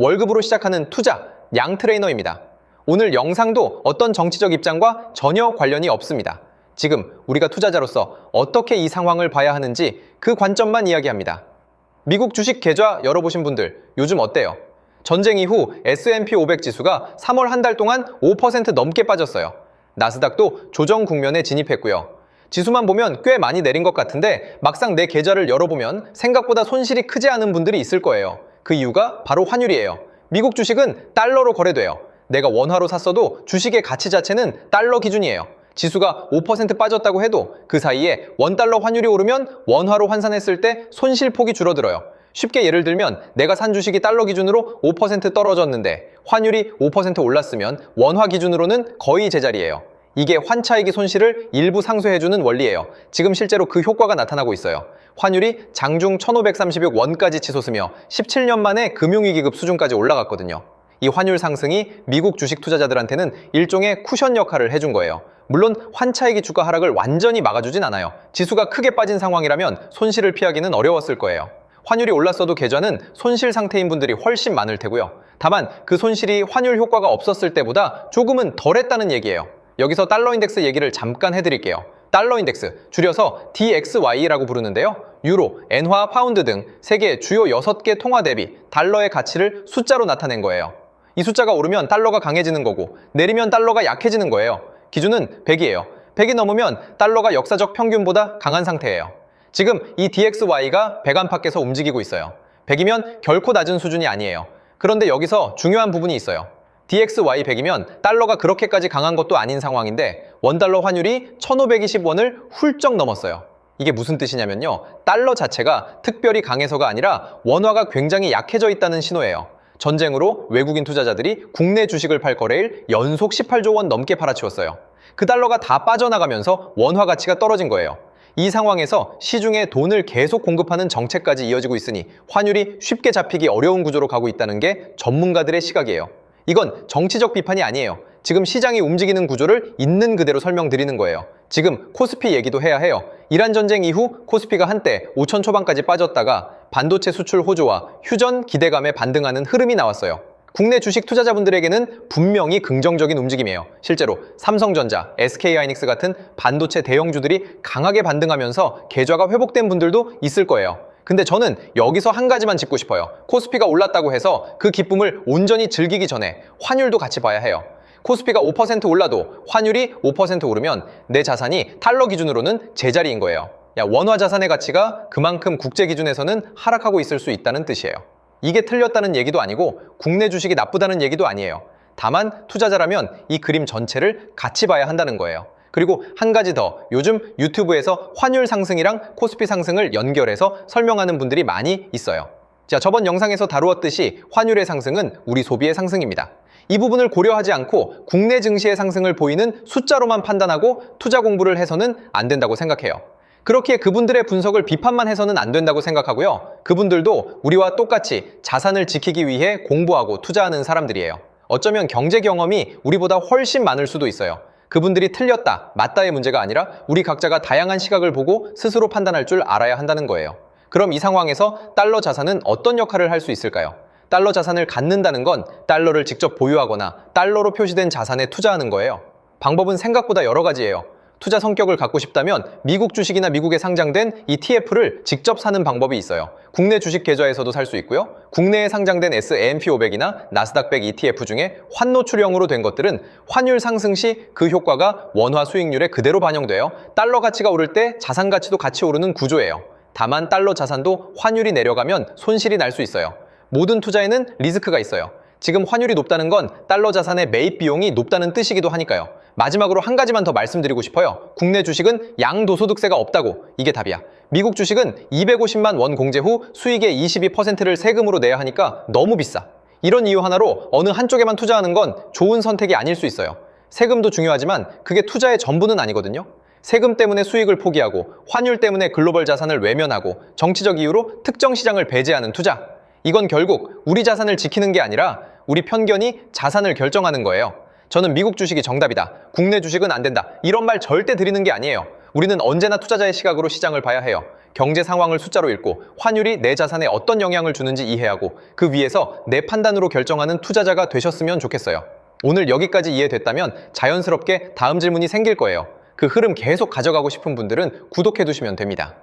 월급으로 시작하는 투자, 양 트레이너입니다. 오늘 영상도 어떤 정치적 입장과 전혀 관련이 없습니다. 지금 우리가 투자자로서 어떻게 이 상황을 봐야 하는지 그 관점만 이야기합니다. 미국 주식 계좌 열어보신 분들 요즘 어때요? 전쟁 이후 S&P 500 지수가 3월 한 달 동안 5% 넘게 빠졌어요. 나스닥도 조정 국면에 진입했고요. 지수만 보면 꽤 많이 내린 것 같은데 막상 내 계좌를 열어보면 생각보다 손실이 크지 않은 분들이 있을 거예요. 그 이유가 바로 환율이에요. 미국 주식은 달러로 거래돼요. 내가 원화로 샀어도 주식의 가치 자체는 달러 기준이에요. 지수가 5% 빠졌다고 해도 그 사이에 원달러 환율이 오르면 원화로 환산했을 때 손실폭이 줄어들어요. 쉽게 예를 들면 내가 산 주식이 달러 기준으로 5% 떨어졌는데 환율이 5% 올랐으면 원화 기준으로는 거의 제자리예요. 이게 환차익의 손실을 일부 상쇄해주는 원리예요. 지금 실제로 그 효과가 나타나고 있어요. 환율이 장중 1530억 원까지 치솟으며 17년 만에 금융위기급 수준까지 올라갔거든요. 이 환율 상승이 미국 주식 투자자들한테는 일종의 쿠션 역할을 해준 거예요. 물론 환차익이 주가 하락을 완전히 막아주진 않아요. 지수가 크게 빠진 상황이라면 손실을 피하기는 어려웠을 거예요. 환율이 올랐어도 계좌는 손실 상태인 분들이 훨씬 많을 테고요. 다만 그 손실이 환율 효과가 없었을 때보다 조금은 덜했다는 얘기예요. 여기서 달러 인덱스 얘기를 잠깐 해드릴게요. 달러 인덱스, 줄여서 DXY라고 부르는데요. 유로, 엔화, 파운드 등 세계 주요 6개 통화 대비 달러의 가치를 숫자로 나타낸 거예요. 이 숫자가 오르면 달러가 강해지는 거고 내리면 달러가 약해지는 거예요. 기준은 100이에요. 100이 넘으면 달러가 역사적 평균보다 강한 상태예요. 지금 이 DXY가 100 안팎에서 움직이고 있어요. 100이면 결코 낮은 수준이 아니에요. 그런데 여기서 중요한 부분이 있어요. DXY 100이면 달러가 그렇게까지 강한 것도 아닌 상황인데 원달러 환율이 1520원을 훌쩍 넘었어요. 이게 무슨 뜻이냐면요. 달러 자체가 특별히 강해서가 아니라 원화가 굉장히 약해져 있다는 신호예요. 전쟁으로 외국인 투자자들이 국내 주식을 팔 거래일 연속 18조 원 넘게 팔아치웠어요. 그 달러가 다 빠져나가면서 원화 가치가 떨어진 거예요. 이 상황에서 시중에 돈을 계속 공급하는 정책까지 이어지고 있으니 환율이 쉽게 잡히기 어려운 구조로 가고 있다는 게 전문가들의 시각이에요. 이건 정치적 비판이 아니에요. 지금 시장이 움직이는 구조를 있는 그대로 설명드리는 거예요. 지금 코스피 얘기도 해야 해요. 이란 전쟁 이후 코스피가 한때 5천 초반까지 빠졌다가 반도체 수출 호조와 휴전 기대감에 반등하는 흐름이 나왔어요. 국내 주식 투자자분들에게는 분명히 긍정적인 움직임이에요. 실제로 삼성전자, SK하이닉스 같은 반도체 대형주들이 강하게 반등하면서 계좌가 회복된 분들도 있을 거예요. 근데 저는 여기서 한 가지만 짚고 싶어요. 코스피가 올랐다고 해서 그 기쁨을 온전히 즐기기 전에 환율도 같이 봐야 해요. 코스피가 5% 올라도 환율이 5% 오르면 내 자산이 달러 기준으로는 제자리인 거예요. 원화 자산의 가치가 그만큼 국제 기준에서는 하락하고 있을 수 있다는 뜻이에요. 이게 틀렸다는 얘기도 아니고 국내 주식이 나쁘다는 얘기도 아니에요. 다만 투자자라면 이 그림 전체를 같이 봐야 한다는 거예요. 그리고 한 가지 더, 요즘 유튜브에서 환율 상승이랑 코스피 상승을 연결해서 설명하는 분들이 많이 있어요. 자, 저번 영상에서 다루었듯이 환율의 상승은 우리 소비의 상승입니다. 이 부분을 고려하지 않고 국내 증시의 상승을 보이는 숫자로만 판단하고 투자 공부를 해서는 안 된다고 생각해요. 그렇기에 그분들의 분석을 비판만 해서는 안 된다고 생각하고요. 그분들도 우리와 똑같이 자산을 지키기 위해 공부하고 투자하는 사람들이에요. 어쩌면 경제 경험이 우리보다 훨씬 많을 수도 있어요. 그분들이 틀렸다, 맞다의 문제가 아니라 우리 각자가 다양한 시각을 보고 스스로 판단할 줄 알아야 한다는 거예요. 그럼 이 상황에서 달러 자산은 어떤 역할을 할 수 있을까요? 달러 자산을 갖는다는 건 달러를 직접 보유하거나 달러로 표시된 자산에 투자하는 거예요. 방법은 생각보다 여러 가지예요. 투자 성격을 갖고 싶다면 미국 주식이나 미국에 상장된 ETF를 직접 사는 방법이 있어요. 국내 주식 계좌에서도 살 수 있고요. 국내에 상장된 S&P 500이나 나스닥 100 ETF 중에 환노출형으로 된 것들은 환율 상승 시 그 효과가 원화 수익률에 그대로 반영돼요. 달러 가치가 오를 때 자산 가치도 같이 오르는 구조예요. 다만 달러 자산도 환율이 내려가면 손실이 날 수 있어요. 모든 투자에는 리스크가 있어요. 지금 환율이 높다는 건 달러 자산의 매입 비용이 높다는 뜻이기도 하니까요. 마지막으로 한 가지만 더 말씀드리고 싶어요. 국내 주식은 양도소득세가 없다고. 이게 답이야. 미국 주식은 250만 원 공제 후 수익의 22%를 세금으로 내야 하니까 너무 비싸. 이런 이유 하나로 어느 한쪽에만 투자하는 건 좋은 선택이 아닐 수 있어요. 세금도 중요하지만 그게 투자의 전부는 아니거든요. 세금 때문에 수익을 포기하고 환율 때문에 글로벌 자산을 외면하고 정치적 이유로 특정 시장을 배제하는 투자. 이건 결국 우리 자산을 지키는 게 아니라 우리 편견이 자산을 결정하는 거예요. 저는 미국 주식이 정답이다. 국내 주식은 안 된다. 이런 말 절대 드리는 게 아니에요. 우리는 언제나 투자자의 시각으로 시장을 봐야 해요. 경제 상황을 숫자로 읽고 환율이 내 자산에 어떤 영향을 주는지 이해하고 그 위에서 내 판단으로 결정하는 투자자가 되셨으면 좋겠어요. 오늘 여기까지 이해됐다면 자연스럽게 다음 질문이 생길 거예요. 그 흐름 계속 가져가고 싶은 분들은 구독해 두시면 됩니다.